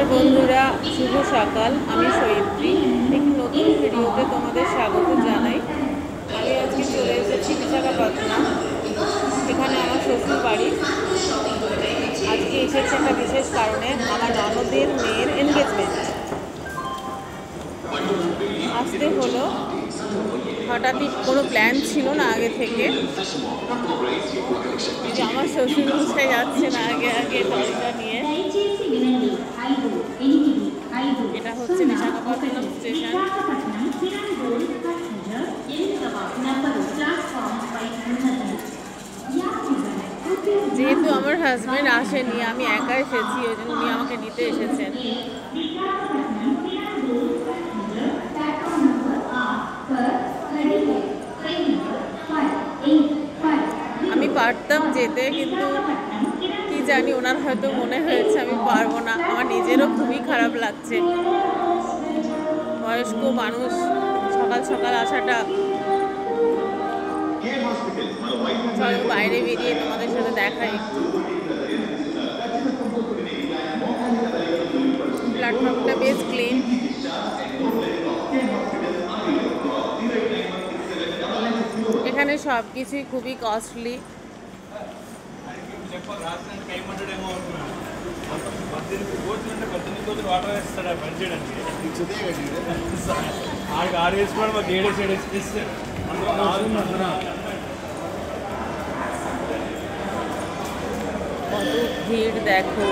নমস্কার বন্ধুরা, শুভ সকাল। আমি সৈত্রী, একটি নতুন ভিডিওতে তোমাদের স্বাগত জানাই। আমি আজকে চলে এসেছি বিশাখাপত্তনম, এখানে আমার শ্বশুর বাড়ি। আজকে এসেছে একটা বিশেষ কারণে, আমার ননদের মেয়ের এনগেজমেন্ট। আসতে হলো, হঠাৎই কোনো প্ল্যান ছিল না আগে থেকে। আমার শ্বশুর মশাই যাচ্ছে না আগে আগে ট্রলিটা নিয়ে। এটা হচ্ছে বিশাখাপত্তনম স্টেশন। যেহেতু আমার হাজব্যান্ড আসেনি, আমি একা এসেছি, ওই জন্য উনি আমাকে নিতে এসেছেন। আমি পারতাম যেতে, কিন্তু কি জানি ওনার হয়তো মনে হয়েছে আমি পারবো না। আমার নিজেরও খুবই খারাপ লাগছে, বয়স্ক মানুষ সকাল সকাল আসাটা। চলো বাইরে বেরিয়ে তোমাদের সাথে দেখাই একটু। প্ল্যাটফর্মটা বেশ ক্লিন। এখানে সব কিছুই খুবই কস্টলি। কত ভিড় দেখো।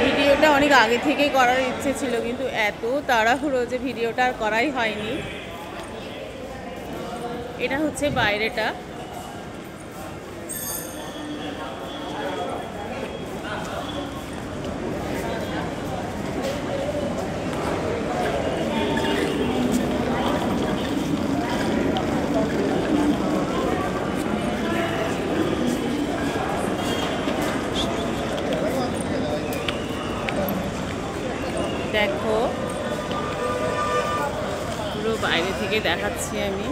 ভিডিওটা অনেক আগে থেকেই করার ইচ্ছে ছিল, কিন্তু এত তাড়াহুড়ো যে ভিডিওটা আর করাই হয়নি। এটা হচ্ছে বাইরেটা। দেখো, পুরো বাইরে থেকে দেখাচ্ছি আমি।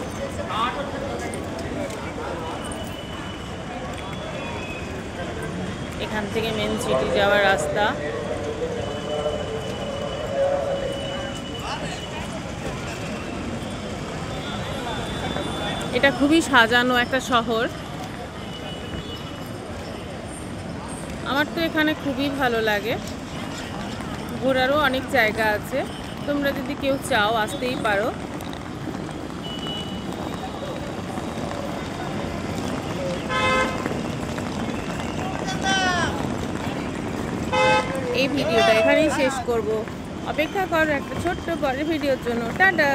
এখান থেকে মেন সিটি যাওয়ার রাস্তা। এটা খুবই সাজানো একটা শহর। আমার তো এখানে খুবই ভালো লাগে। ঘোরারও অনেক জায়গা আছে, তোমরা যদি কেউ চাও আসতেই পারো। এই ভিডিওটা এখানেই শেষ করব। অপেক্ষা করো একটা ছোট্ট পরের ভিডিওর জন্য। টাটা।